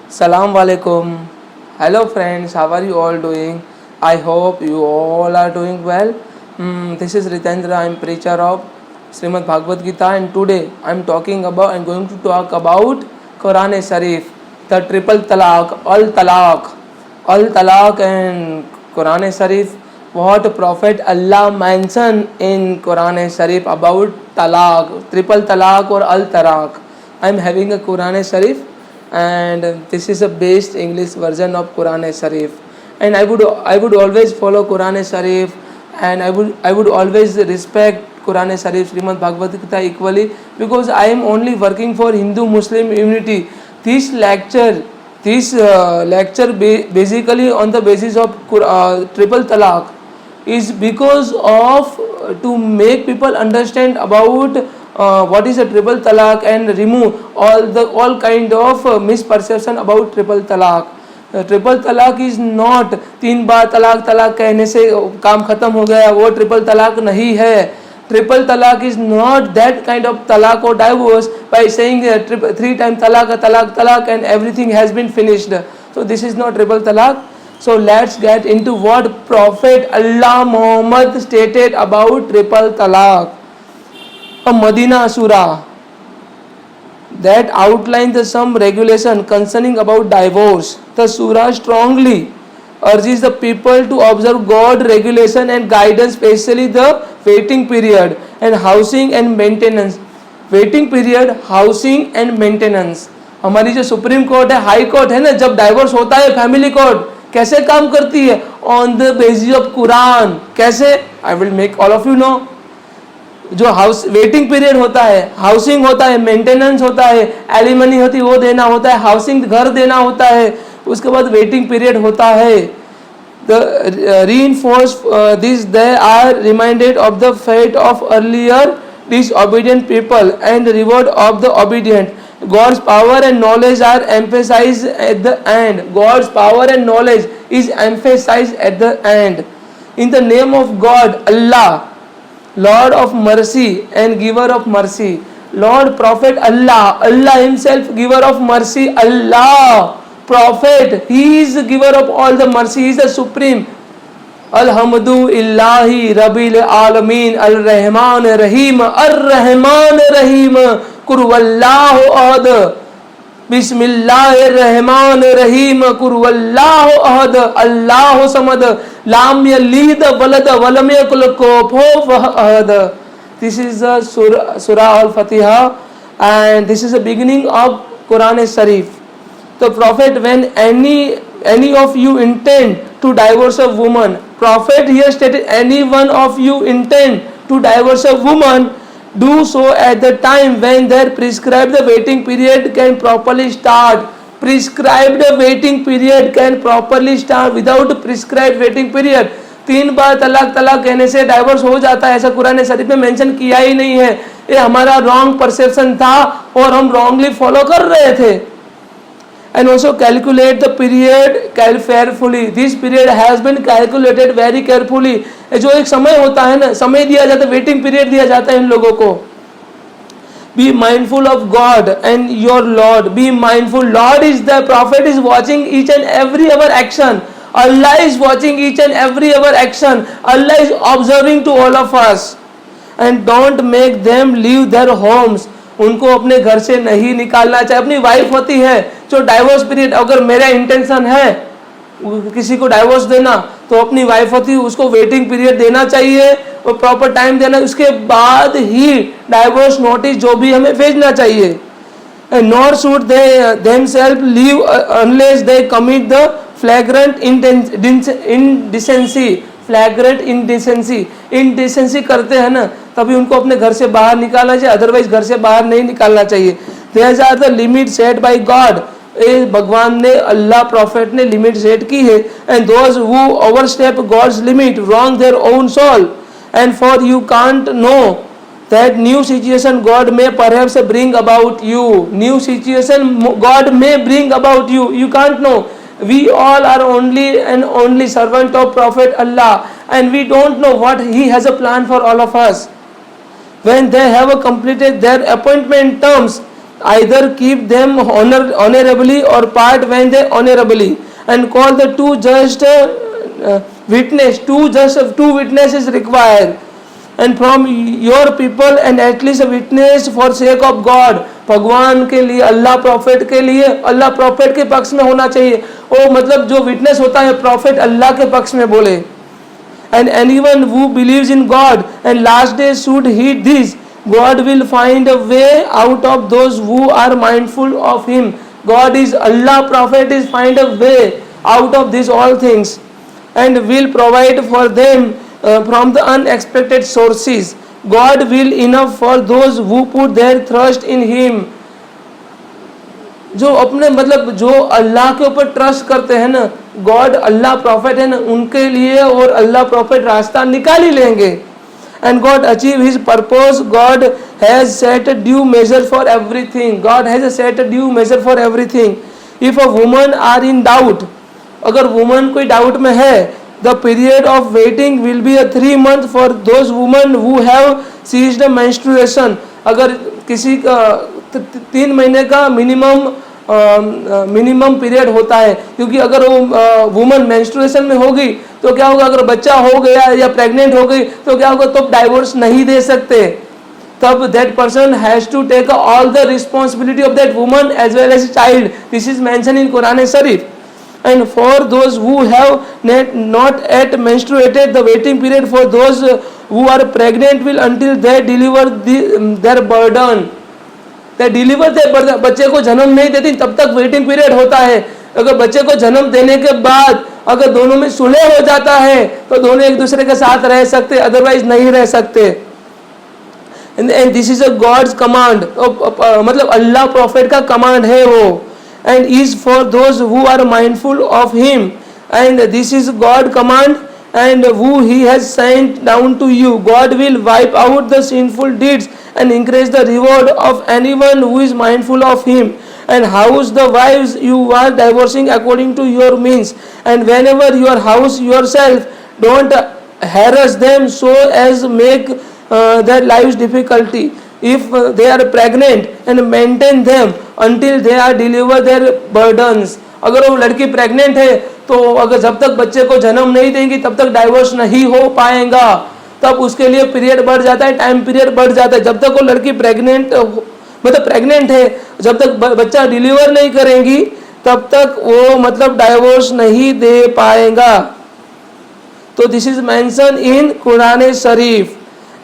Salam alaikum. Hello friends, how are you all doing? I hope you all are doing well. This is Ritendra. I am preacher of Srimad Bhagavad Gita, and today I am going to talk about Quran Sharif, the triple talaq, al talaq and Quran Sharif. What Prophet Allah mentioned in Quran Sharif about talaq, triple talaq or al talaq. I am having a Quran Sharif, and this is a based English version of Quran Sharif, and I would always follow Quran Sharif, and I would always respect Quran Sharif, Srimad Bhagavad Gita equally, because I am only working for Hindu Muslim unity. This lecture basically on the basis of triple talaq is because of to make people understand about what is a triple talaq and remove all kind of misperception about triple talaq. Triple तलाक is not 3 बार तलाक तलाक कहने से काम खत्म हो गया, वो ट्रिपल तलाक नहीं है. ट्रिपल तलाक is not that kind of तलाक और डाइवोर्स बाय सेइंग 3 टाइम तलाक तलाक तलाक and everything has been finished. So this is not triple तलाक. So let's get into what Prophet Allah Muhammad stated about triple talaq. A Medina surah that outlines some regulation concerning about divorce. The surah strongly urges the people to observe God regulation and guidance, especially the waiting period and housing and maintenance. Waiting period, housing and maintenance. हमारी जो supreme court है, high court है ना, जब divorce होता है family court कैसे काम करती है? On the basis of Quran. कैसे? I will make all of you know. जो हाउस वेटिंग पीरियड होता है, हाउसिंग होता है, मेंटेनेंस होता है, एलिमनी होती है वो देना होता है, हाउसिंग घर देना होता है, उसके बाद वेटिंग पीरियड होता है. The reinforce this they are reminded of the fate of earlier disobedient people and reward of the obedient. God's power and knowledge are emphasized at the end. God's power and knowledge is emphasized at the end. In the name of God, Allah, Lord of mercy and giver of mercy. Lord, Prophet Allah, Allah himself giver of mercy. Allah, Prophet, he is the giver of all the mercy. He is the supreme. Alhamdu illahi rabbil alamin al-rahman rahim ar-rahman rahim qul wallahu ahad bismillahir rahmanir rahim qul wallahu ahad allahu samad lam yalid walad walam yakul lahu kufuwan ahad. This is the surah al-Fatiha, and this is the beginning of Quran Sharif. The Prophet, when any of you intend to divorce a woman, Prophet here stated, any one of you intend to divorce a woman, do so at the time when their prescribed waiting period can properly start. Prescribed waiting period can properly start. Without prescribed waiting period 3 बार तलाक तलाक कहने से divorce हो जाता है, ऐसा कुरान शरीफ में mention किया ही नहीं है. ये हमारा रॉन्ग परसेप्शन था और हम रॉन्गली फॉलो कर रहे थे. And also calculate the period carefully. This period has been calculated very carefully. जो एक समय होता है ना, समय दिया जाता है, वेटिंग पीरियड दिया जाता है इन लोगों को. Be mindful of God and your Lord. Be mindful. Lord is the Prophet is watching each and every our action. Allah is watching each and every our action. Allah is observing to all of us. And don't make them leave their homes. उनको अपने घर से नहीं निकालना चाहिए. अपनी wife होती है जो डाइवोर्स पीरियड, अगर मेरा इंटेंशन है किसी को डाइवोर्स देना, तो अपनी वाइफ होती है उसको वेटिंग पीरियड देना चाहिए और प्रॉपर टाइम देना, उसके बाद ही डाइवोर्स नोटिस जो भी हमें भेजना चाहिए. Nor should they themselves leave unless they commit the flagrant indecency. Flagrant indecency करते हैं ना, तभी उनको अपने घर से बाहर निकालना चाहिए, अदरवाइज घर से बाहर नहीं निकालना चाहिए. These are the limit set by God. भगवान ने, अल्लाह प्रॉफिट ने लिमिट सेट की है. And those who overstep God's limit wrong their own soul. And for you can't know that new situation God may perhaps bring about you. New situation God may bring about you. You can't know. We all are only servant of Prophet Allah, and we don't know what he has a plan for all of us. When they have completed their appointment terms, either keep them honorably or part when they honorably, and call the two just two witnesses required, and from your people and at least a witness for sake of God. भगवान के लिए, अल्लाह profit के लिए, अल्लाह profit के पक्ष में होना चाहिए. ओ मतलब जो विटनेस होता है प्रॉफिट अल्लाह के पक्ष में बोले. And anyone who believes in God and last day should heed this. God will find a way out of those who are mindful of Him. God is Allah, Prophet is find a way out of these all things, and will provide for them from the unexpected sources. God will enough for those who put their trust in Him. जो अपने मतलब जो अल्लाह के ऊपर trust करते हैं ना, God अल्लाह profit है ना, उनके लिए और अल्लाह प्रॉफिट रास्ता निकाल ही लेंगे. And God achieve His purpose. God has set a due measure for everything. God has set a due measure for everything. If a woman are in doubt, अगर वुमन कोई डाउट में है, the period of waiting will be a 3 month for those women who have ceased menstruation. अगर किसी का 3 महीने का minimum period होता है, क्योंकि अगर वो वुमन मेंस्ट्रुएशन में होगी तो क्या होगा, अगर बच्चा हो गया या प्रेग्नेंट हो गई तो क्या होगा, तो डाइवोर्स नहीं दे सकते. तब that person has to take all the responsibility of that woman as well as child. This is mention in Quran Sharif. And for those who have not yet menstruated, the waiting period for those who are pregnant will until they deliver their burden. They deliver their burden. बच्चे को जन्म नहीं देती तब तक waiting period होता है. अगर बच्चे को जन्म देने के बाद अगर दोनों में सुलह हो जाता है तो दोनों एक दूसरे के साथ रह सकते, अदरवाइज नहीं रह सकते. And this is a God's command. मतलब अल्लाह प्रॉफिट का कमांड है वो. And is for those who are mindful of Him, and this is God command, and who He has sent down to you. God will wipe out the sinful deeds and increase the reward of anyone who is mindful of Him. And house the wives you are divorcing according to your means, and whenever you house yourself, don't harass them so as make their lives difficulty. If they are pregnant, and maintain them until they are deliver their burdens. अगर वो लड़की pregnant है तो अगर जब तक बच्चे को जन्म नहीं देंगी तब तक डाइवोर्स नहीं हो पाएगा. तब उसके लिए पीरियड बढ़ जाता है, टाइम पीरियड बढ़ जाता है. जब तक वो लड़की प्रेग्नेंट मतलब प्रेग्नेंट है, जब तक बच्चा डिलीवर नहीं करेंगी तब तक वो मतलब डाइवोर्स नहीं दे पाएगा. तो this is mention in Quran Sharif.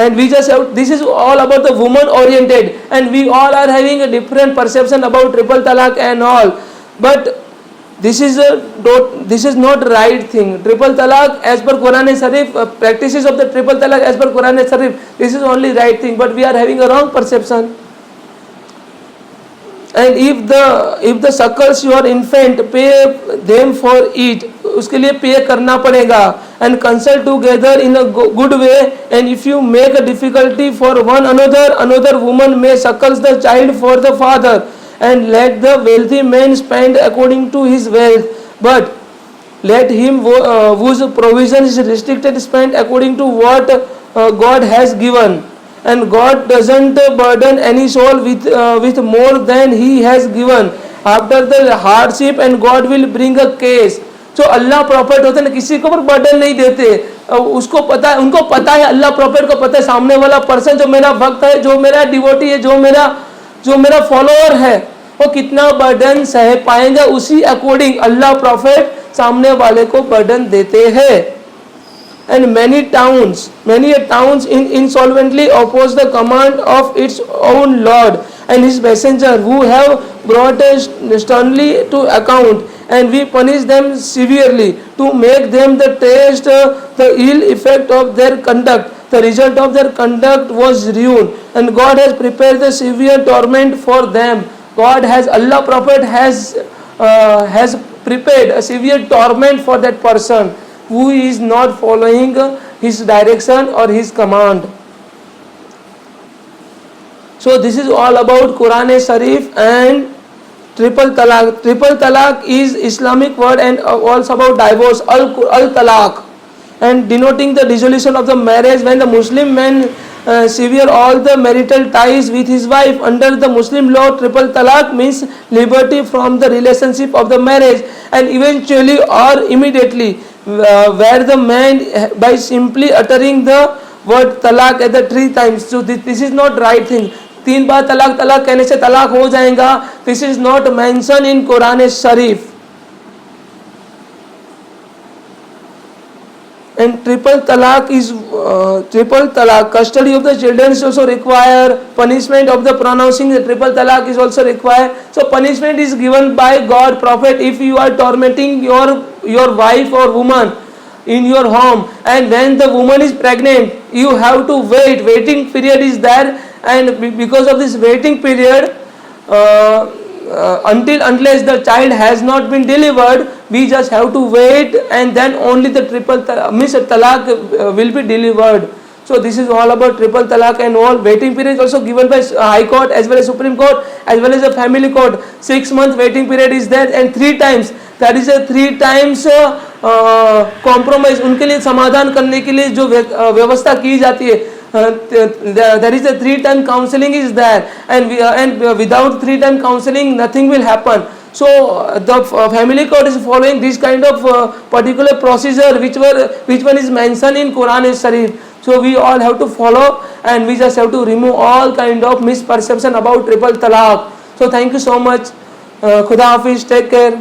And we just have, this is all about the woman oriented, and we all are having a different perception about triple talaq and all, but this is not right thing. Triple talaq as per Quran Sharif, practices of the triple talaq as per Quran Sharif, this is only right thing, but we are having a wrong perception. And if the suckles your infant, pay them for it, उसके लिए पे करना पड़ेगा. And consult together in a good way, and if you make a difficulty for one another woman may suckles the child for the father, and let the wealthy man spend according to his wealth, but let him whose provision is restricted spend according to what God has given. And God doesn't burden any soul with more than He has given after the hardship, and God will bring a case. जो अल्लाह profit होते हैं ना, किसी के ऊपर burden नहीं देते. उसको पता है, उनको पता है, अल्लाह प्रॉफिट को पता है सामने वाला पर्सन जो मेरा भक्त है, जो मेरा डिवोटी है, जो मेरा फॉलोअर है, वो कितना बर्डन सह पाएंगे. उसी अकॉर्डिंग अल्लाह प्रॉफिट सामने वाले को बर्डन देते हैं. And many towns insolently oppose the command of its own Lord and His messenger, who have brought us sternly to account, and we punish them severely to make them taste the ill effect of their conduct. The result of their conduct was ruin, and God has prepared the severe torment for them. Allah Prophet has prepared a severe torment for that person who is not following His direction or His command. So this is all about Quran Sharif and triple talaq. Triple talaq is Islamic word and also about divorce, al talaq, and denoting the dissolution of the marriage when the Muslim man sever all the marital ties with his wife. Under the Muslim law, triple talaq means liberty from the relationship of the marriage, and eventually or immediately, where the man by simply uttering the word talaq at the 3 times. So this is not right thing. 3 बार तलाक तलाक कहने से तलाक हो जाएगा. This is not mentioned in Quran Sharif. And triple talaq is triple talaq. Custody of the children is also required. Punishment of the pronouncing the triple talaq is also required. So punishment is given by God, Prophet, if you are tormenting your wife or woman in your home, and when the woman is pregnant, you have to wait. Waiting period is there, and because of this waiting period, unless the child has not been delivered, we just have to wait, and then only the triple talaq will be delivered. So this is all about triple talaq, and all waiting period is also given by High Court as well as Supreme Court as well as the Family Court. 6 month waiting period is there, and 3 times, that is a 3 times compromise. उनके लिए समाधान करने के लिए जो व्यवस्था की जाती है, there is a 3-time counseling is there, and without 3-time counseling nothing will happen. So the family court is following this kind of particular procedure which one is mentioned in Quran and Sharif. So we all have to follow, and we just have to remove all kind of misperception about triple talaq. So thank you so much. Khuda Hafiz, take care.